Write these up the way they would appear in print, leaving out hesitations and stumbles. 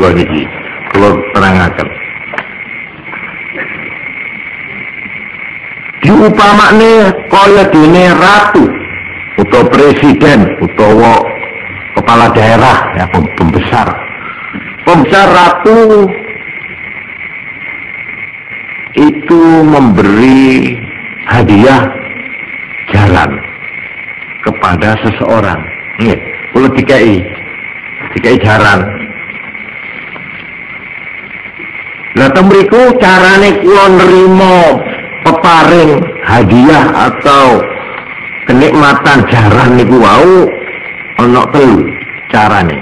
monggo niki kula terangaken. Diupamakne kaya dene ratu utawa presiden utawa kepala daerah ya pembesar ratu itu memberi hadiah jaran kepada seseorang. Nggih, kula dikai jaran. Lah temriku carane kula nrimo peparing hadiah atau kenikmatan jaran niku wau ana telu carane.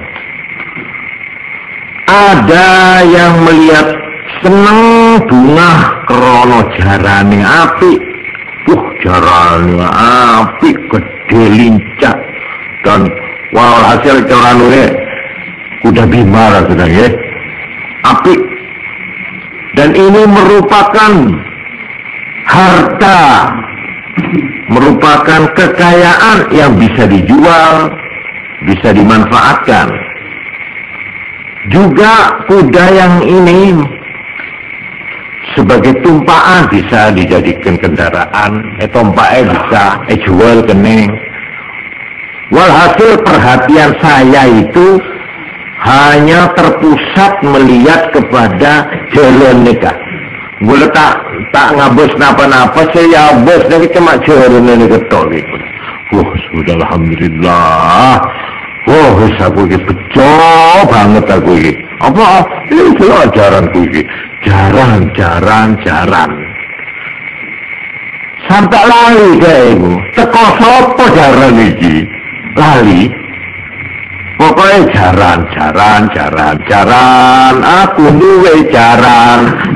Ada yang melihat seneng bunga krana jarane apik. Jarane apik gede lincah dan walhasil carane kuda bima rasanya ya. Apik. Dan ini merupakan harta, merupakan kekayaan yang bisa dijual, bisa dimanfaatkan. Juga kuda yang ini sebagai tumpaan bisa dijadikan kendaraan, tompaknya bisa jual kening. Walhasil perhatian saya itu hanya terpusat melihat kepada jalan nikah. Boleh tak ngabus napa-napa, saya bos tapi cuma jalan ini ketol itu. Sudah alhamdulillah. Aku ini bejo banget aku ini. Apa? Ini jelas jaranku ini. Jaran. Sampai lali kayak itu. Teko sopo jaran ini. Lali. Pokoknya jaran.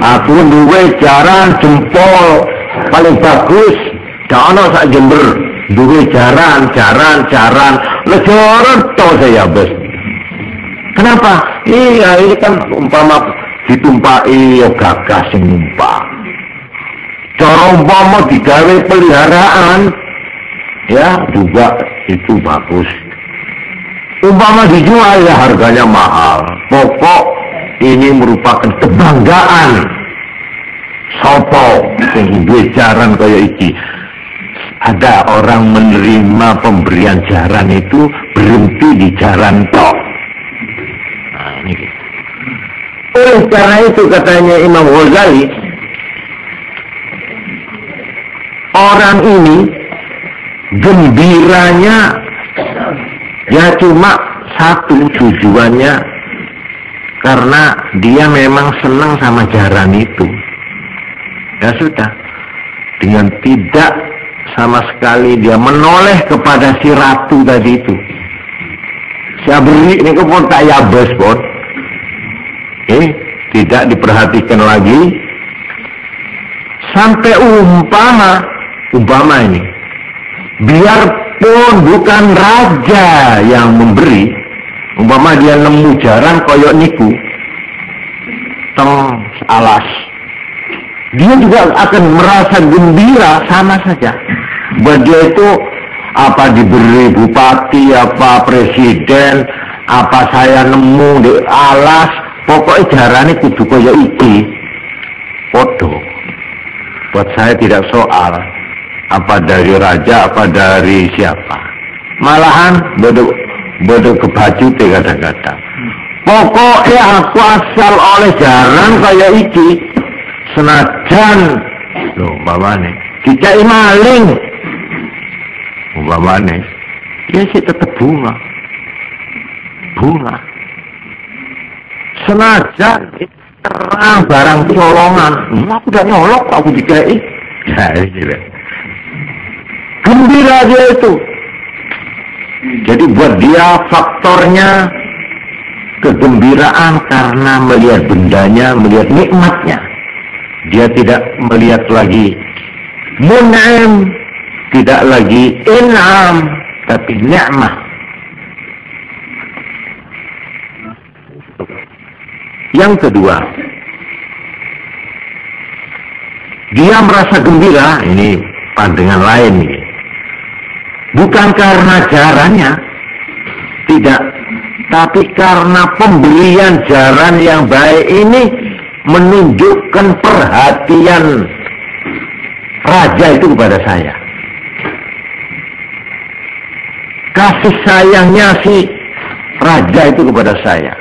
Aku duwe jaran jempol. Paling bagus. Jangan sak Jember. Duwe jaran. Lejoran toh saya bos. Kenapa? Iya ini kan umpama ditumpai ya gagas sing numpak. Cara umpama digawe peliharaan ya juga itu bagus. Umpama dijual ya harganya mahal. Pokok ini merupakan kebanggaan sopo sing duwe jaran kaya iki. Ada orang menerima pemberian jaran itu berhenti di jaran tok. Nah, ini. Oleh karena itu katanya Imam Ghazali, orang ini gembiranya ya cuma satu tujuannya karena dia memang senang sama jaran itu. Ya sudah, dengan tidak sama sekali dia menoleh kepada si ratu tadi itu. Saya beri ini pun tak yabes pun. Tidak diperhatikan lagi. Sampai umpama ini. Biarpun bukan raja yang memberi. Umpama dia nemu jaran koyok niku. Teng alas. Dia juga akan merasa gembira sama saja. Buat dia itu apa diberi bupati, apa presiden, apa saya nemu di alas, pokoknya jarane kudu kaya iki. Podo. Buat saya tidak soal apa dari raja, apa dari siapa. Malahan bodoh kebajute kadang-kadang. Pokoknya aku asal oleh jaran kaya iki. Senajan lho umpamane dicai maling umpamane ya sih tetep bunga senajan terang barang colongan aku udah nyolok aku dicai ya gitu. Gembira dia itu. Jadi buat dia faktornya kegembiraan karena melihat bendanya, melihat nikmatnya. Dia tidak melihat lagi mun'im, tidak lagi in'am, tapi ni'mah. Yang kedua, dia merasa gembira, ini pandangan lain ini. Bukan karena caranya, tidak, Tapi karena pemberian jaran yang baik ini menunjukkan perhatian raja itu kepada saya. Kasih sayangnya si raja itu kepada saya.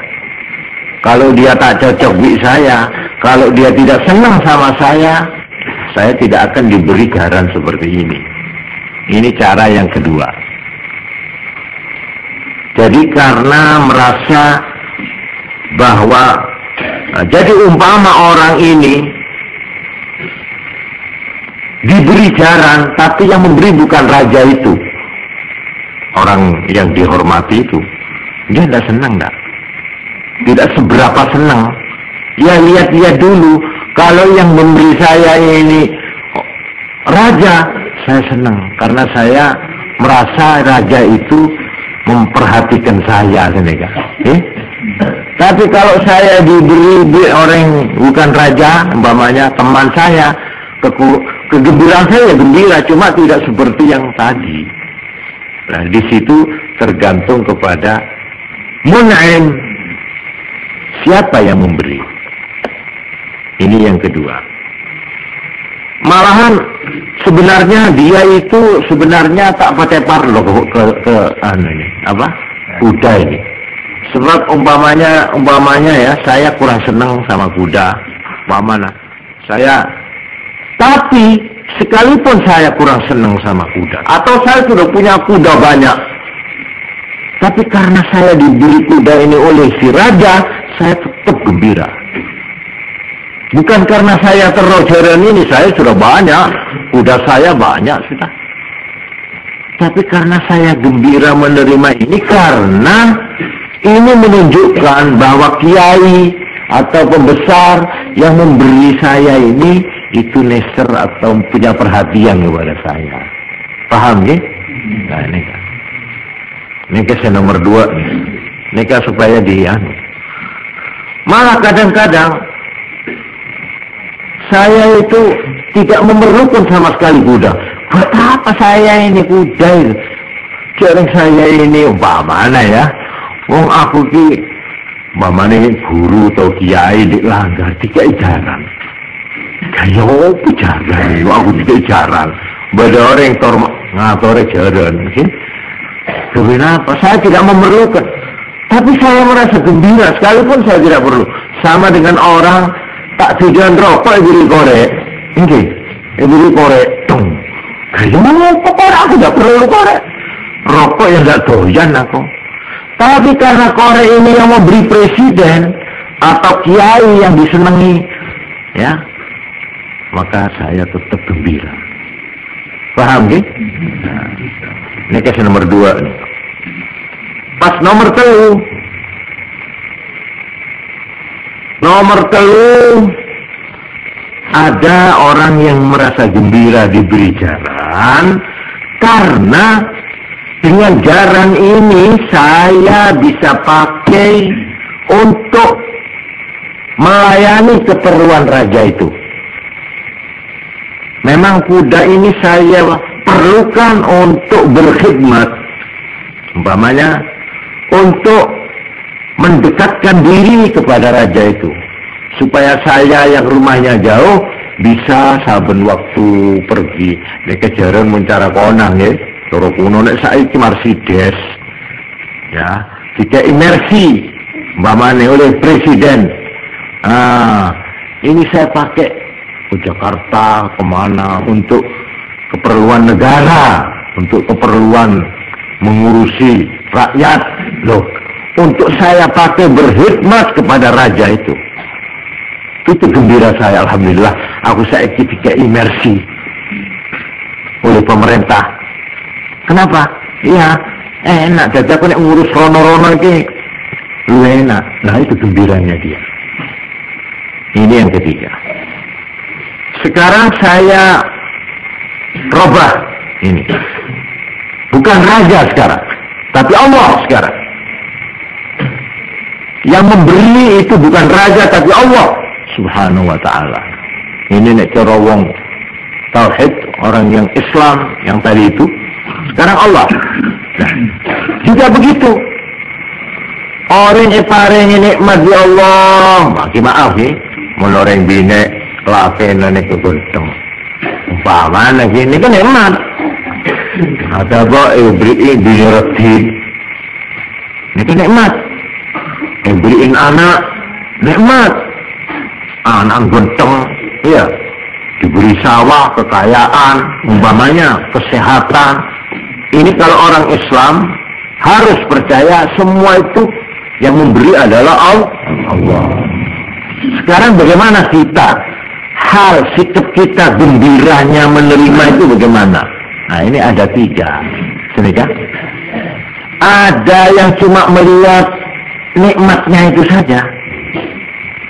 Kalau dia tak cocok di saya, kalau dia tidak senang sama saya tidak akan diberi garan seperti ini. Ini cara yang kedua. Jadi karena merasa bahwa jadi umpama orang ini diberi jaran, tapi yang memberi bukan raja itu, orang yang dihormati itu, dia tidak senang, tidak seberapa senang. Ya lihat-lihat dulu, kalau yang memberi saya ini raja, saya senang karena saya merasa raja itu memperhatikan saya, Tapi kalau saya diberi orang bukan raja, umpamanya teman saya, kegembiraan saya gembira, cuma tidak seperti yang tadi. Nah, di situ tergantung kepada mun'im, siapa yang memberi. Ini yang kedua. Malahan sebenarnya dia itu sebenarnya tak pakai parlo ke ini apa? Kuda ini. Sebab umpamanya ya, saya kurang senang sama kuda. Umpamanya tapi sekalipun saya kurang senang sama kuda, atau saya sudah punya kuda banyak, tapi karena saya diberi kuda ini oleh si raja, saya tetap gembira. Bukan karena saya terrojaran ini, saya sudah banyak, kuda saya banyak sudah. Tapi karena saya gembira menerima ini, karena ini menunjukkan bahwa kiai atau pembesar yang memberi saya ini itu neser atau punya perhatian kepada saya. Paham ya? Nah ini kan. Ini yang nomor 2 nih. Ini kan supaya malah kadang-kadang saya itu tidak memerlukan sama sekali kuda. Buat apa saya ini kuda itu? Jarang saya ini umpamanya ya. Wong aku ki umpamanya guru atau kiai di langgar tiga jaran. Kayak apa jaran? Aku tiga jaran. Bada orang yang ngatore jaran. Kenapa? Saya tidak memerlukan. Tapi saya merasa gembira sekalipun saya tidak perlu. Sama dengan orang tak tujuan rokok beli korek, ini beli korek, kayak korek aku tidak perlu korek, rokok yang tidak doyan aku. Tapi karena korek ini yang mau beri presiden atau kiai yang disenangi, ya, maka saya tetap gembira. Paham gak? Nah, ini kasih nomor 2 nih. Pas nomor 3. Nomor 3, ada orang yang merasa gembira diberi jaran karena dengan jaran ini saya bisa pakai untuk melayani keperluan raja itu. Memang kuda ini saya perlukan untuk berkhidmat, umpamanya untuk mendekatkan diri kepada raja itu, supaya saya yang rumahnya jauh bisa saben waktu pergi nek kejaran mencara konang ya, cara kuno nek saiki Mercedes ya, jika imersi umpamane oleh presiden. Ini saya pakai ke Jakarta kemana untuk keperluan negara, untuk keperluan mengurusi rakyat loh. Untuk saya pakai berkhidmat kepada raja itu gembira saya. Alhamdulillah, aku saya ketika imersi oleh pemerintah. Kenapa? Iya, enak. Jadi aku nek ngurus rono-rono ini lu enak. Nah itu gembiranya dia. Ini yang ketiga. Sekarang saya robah ini. Bukan raja sekarang, tapi Allah sekarang. Yang memberi itu bukan raja tapi Allah Subhanahu wa ta'ala. Ini nek cara wong tauhid, orang yang Islam yang tadi itu, sekarang Allah. Nah, jika begitu, Orang paringi nikmat ya Allah. Maki maaf ya, menoreng bine lakenan itu genteng. Umpamanya gini kan nikmat. Ada apa beriin bine reti. Ini kan nikmat. Beriin anak nikmat. Anak genteng, iya. Diberi sawah, kekayaan, umpamanya kesehatan. Ini kalau orang Islam harus percaya semua itu yang memberi adalah Allah. Sekarang bagaimana kita? Hal sikap kita gembiranya menerima itu bagaimana? Nah ini ada 3. Sini kan? Ada yang cuma melihat nikmatnya itu saja.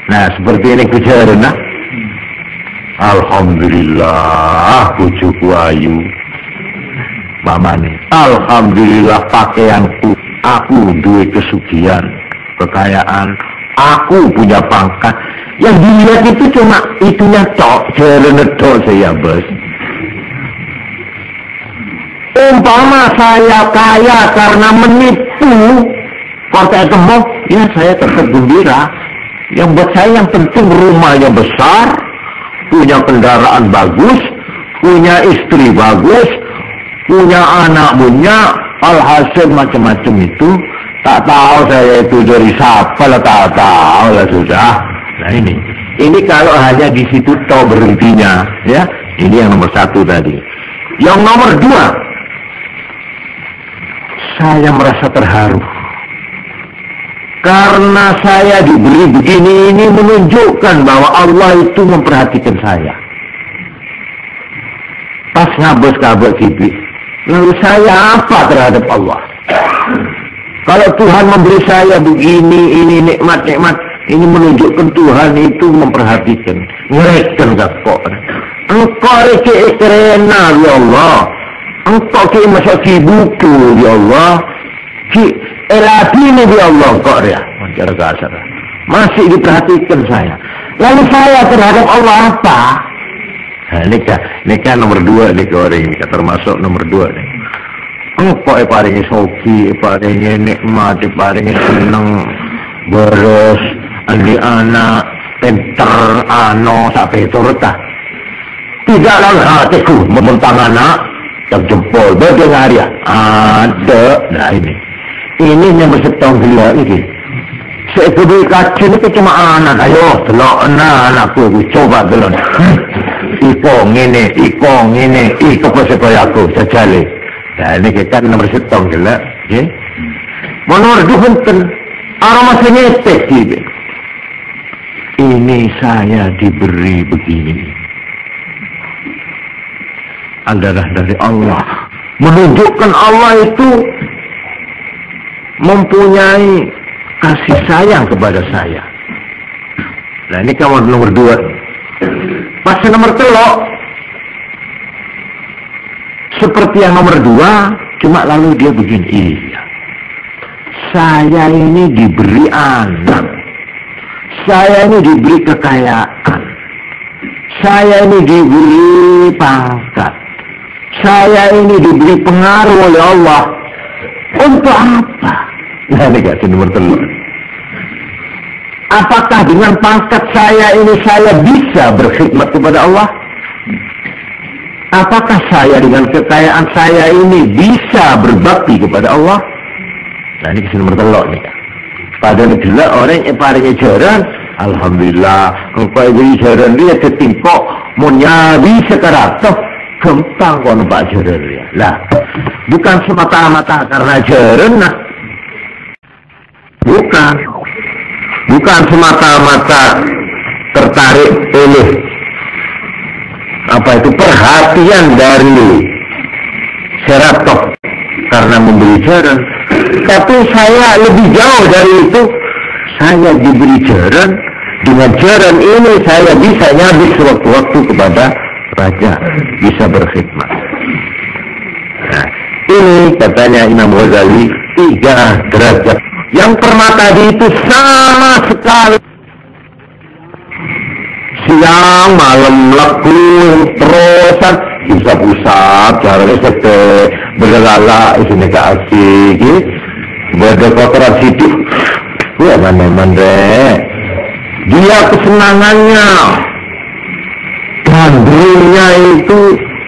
Nah seperti ini kujarana. Alhamdulillah bojoku ayu. Mamane, alhamdulillah pakaianku, aku duwe kesugihan, kekayaan, aku punya pangkat. Yang dilihat itu cuma itunya tok, jerenedol saya bos. Umpama saya kaya karena menipu partai gemuk, ya saya tetap gembira. Yang buat saya yang penting rumahnya besar, punya kendaraan bagus, punya istri bagus, punya anak, punya alhasil macam-macam itu. Tak tahu saya itu dari siapa lah, tak tahu lah sudah. Nah ini kalau hanya di situ tahu berhentinya, ya. Ini yang nomor 1 tadi. Yang nomor 2, saya merasa terharu karena saya diberi begini. Ini menunjukkan bahwa Allah itu memperhatikan saya. Pas ngabes-ngabes gitu, lalu saya apa terhadap Allah? Kalau Tuhan memberi saya begini, ini nikmat-nikmat, ini menunjukkan Tuhan itu memperhatikan. Ngereken gak kok? Engkau reke kerena ya Allah. Engkau ke masuk di buku ya Allah. Ki elabini ya Allah kok ya. Cara kasar. Masih diperhatikan saya. Lalu saya terhadap Allah apa? Nah, ini kan nomor 2 nih orang ini, termasuk nomor 2 nih. Engkau paringi soki, paringi nikmat, paringi seneng, beres, andi anak, pinter, sampai turut tak. Tidaklah hatiku membentang anak, yang jempol, bagaimana dia? Ada, nah ini yang bersetong gila ini. Saya kedui kacau ini cuma anak, ayo, telok anakku, coba telok. Ikong ini, ikut supaya aku, sejali. Nah ini kita nomor setong gila, ya. Menurut Tuhan, orang masih ngetek gitu. Ini saya diberi begini. Adalah dari Allah. Menunjukkan Allah itu mempunyai kasih sayang kepada saya. Nah ini kawan nomor 2. Pas nomor 3. Seperti yang nomor 2, cuma lalu dia begini, iya. Saya ini diberi anak. Saya ini diberi kekayaan. Saya ini diberi pangkat. Saya ini diberi pengaruh oleh Allah. Untuk apa? Nah ini kasih nomor 3. Apakah dengan pangkat saya ini saya bisa berkhidmat kepada Allah? Apakah saya dengan kekayaan saya ini bisa berbakti kepada Allah? Nah ini kisah nomor 3 nih. Padahal gila orang yang paling jaran, alhamdulillah, engkau beri jaran dia ketimpok, menyabi sekarang toh, gampang kau nampak jaran dia. Lah, bukan semata-mata karena jaran, nah. Bukan semata-mata tertarik oleh apa itu perhatian dari Seratok karena memberi jaran, tapi saya lebih jauh dari itu. Saya diberi jaran, dengan jaran ini saya bisa nyabik sewaktu-waktu kepada raja, bisa berkhidmat. Nah, ini katanya Imam Ghazali 3 derajat. Yang pertama tadi itu sama sekali siang malam laku terusan usap-usap caranya sete berlala isinya ke asik berdekotoran situ Ya mandek. Dia kesenangannya gandrungnya itu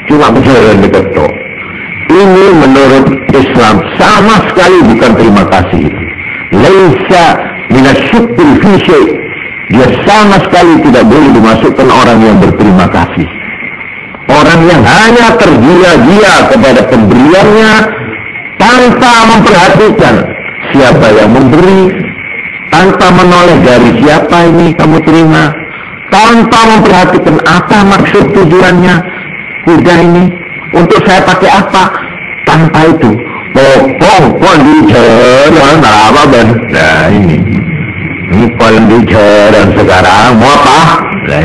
cuma berjalan diketok. Ini menurut Islam sama sekali bukan terima kasih. Laisa minasyukri fi syai'. Dia sama sekali tidak boleh dimasukkan orang yang berterima kasih. Orang yang hanya tergila-gila kepada pemberiannya tanpa memperhatikan siapa yang memberi, tanpa menoleh dari siapa ini kamu terima, tanpa memperhatikan apa maksud tujuannya kuda ini, untuk saya pakai apa, tanpa itu pokok di jalan apa ben. Nah ini paling di jalan sekarang mau apa? Nah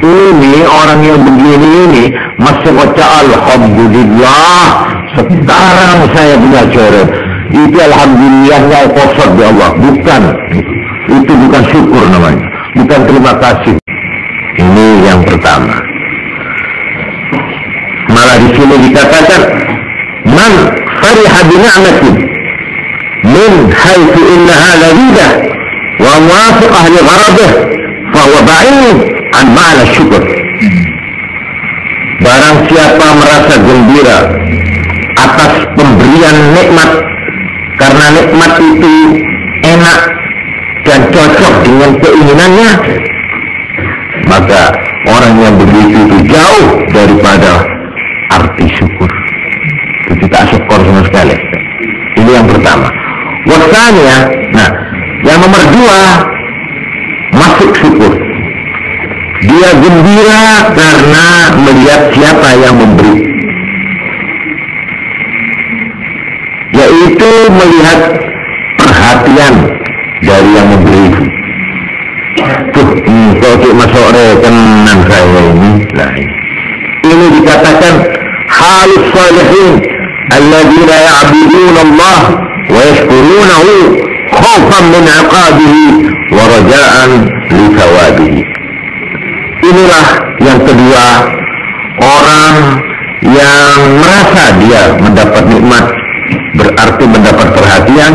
ini orang yang begini ini masih baca alhamdulillah sekarang saya punya jalan. Itu alhamdulillahnya kosong di Allah, bukan itu bukan syukur namanya, bukan terima kasih. Ini yang pertama. Malah di sini dikatakan man fariha bi ni'matin min haitsu innaha ladidah wa muwafiqah li gharadih fa huwa ba'id an ma'na syukur. Barang siapa merasa gembira atas pemberian nikmat karena nikmat itu enak dan cocok dengan keinginannya, maka orang yang begitu itu jauh daripada arti syukur. Itu tak syukur sama sekali. Ini yang pertama. Wasanya, nah, yang nomor dua masuk syukur. Dia gembira karena melihat siapa yang memberi, yaitu melihat perhatian dari yang memberi. Tuh, kalau masuk rekenan saya ini, nah ini dikatakan halus salihin alladzina ya'buduna Allah wa yashkurunahu khaufan min 'iqabihi wa raja'an li thawabihi. Inilah yang kedua, orang yang merasa dia mendapat nikmat berarti mendapat perhatian.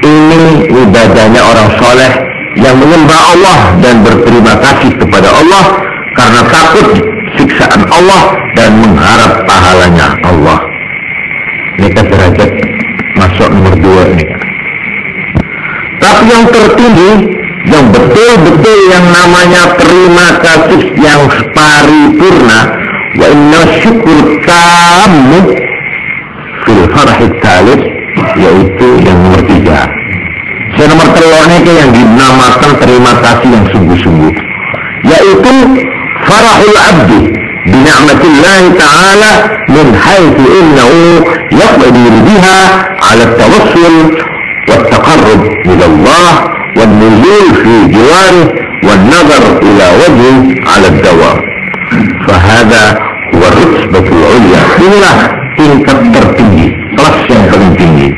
Ini ibadahnya orang soleh yang menyembah Allah dan berterima kasih kepada Allah karena takut siksaan Allah dan mengharap pahalanya Allah. Ini kan derajat masuk nomor dua ini. Tapi yang tertinggi, yang betul-betul yang namanya terima kasih yang paripurna, wa inna syukur kamu fil farahit talib, yaitu yang nomor tiga. Yang nomor telurnya yang dinamakan terima kasih yang sungguh-sungguh, yaitu farahul abdi bina'matillahi ta'ala min haitsu innahu yaqdir biha 'ala at-tawassul wat-taqarrub ila Allah wan-nuzul fi jiwarih wan-nazar ila wajhi 'ala ad-dawam. Fahada huwa ar-rutbatul 'ulya. Inilah tingkat tertinggi, kelas yang paling tinggi,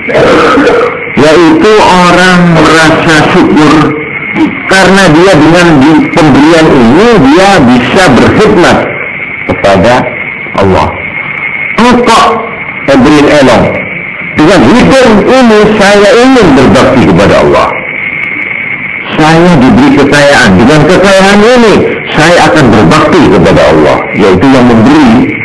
yaitu orang merasa syukur karena dia dengan pemberian ini dia bisa berkhidmat kepada Allah. Engkau beriin elong, dengan hidup ini saya ingin berbakti kepada Allah. Saya diberi kekayaan, dengan kekayaan ini saya akan berbakti kepada Allah, yaitu yang memberi.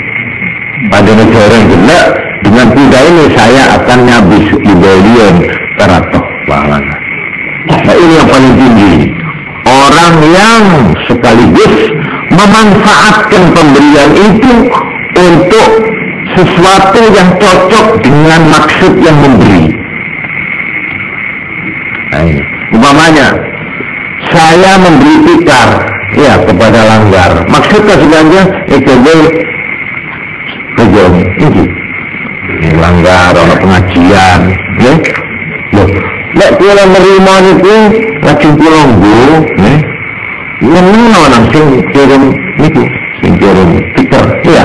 Pada negara yang gelap, dengan kuda ini saya akan nyabis ibalion teratok pahalanya. Nah ini yang paling tinggi, orang yang sekaligus memanfaatkan pemberian itu untuk sesuatu yang cocok dengan maksud yang memberi. Nah ini, umpamanya saya memberi tikar ya kepada langgar, maksudnya sebenarnya itu kejauh ini langgar orang pengajian, ya. Loh, nek kula nerima niku lajeng kula nggo, nggih. Menawa orang sing kirim niku, sing kirim tikar, iya.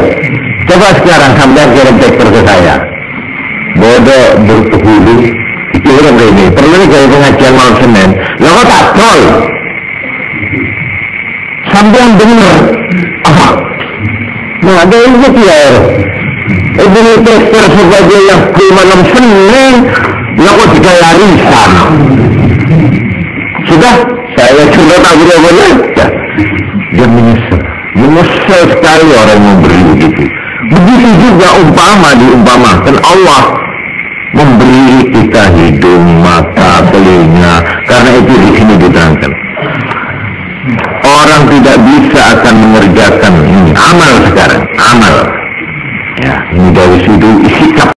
Coba sekarang sampai kirim tikar ke saya. Bodoh berpenghulu, dikirim ini. Perlu dari pengajian malam Senin. Lah kok tak tol? Sampean bener. Ah. Nah, ada itu ya. Ini tekster sebagai yang ke malam Senin, lah kok digaya arisan. Sudah, saya coba tabur apa ya. Dia menyesal sekali orang memberi begitu. Begitu juga diumpamakan Allah memberi kita hidung, mata, telinga. Karena itu di sini diterangkan. Orang tidak bisa akan mengerjakan ini amal sekarang, amal. Ya, ini dari situ sikap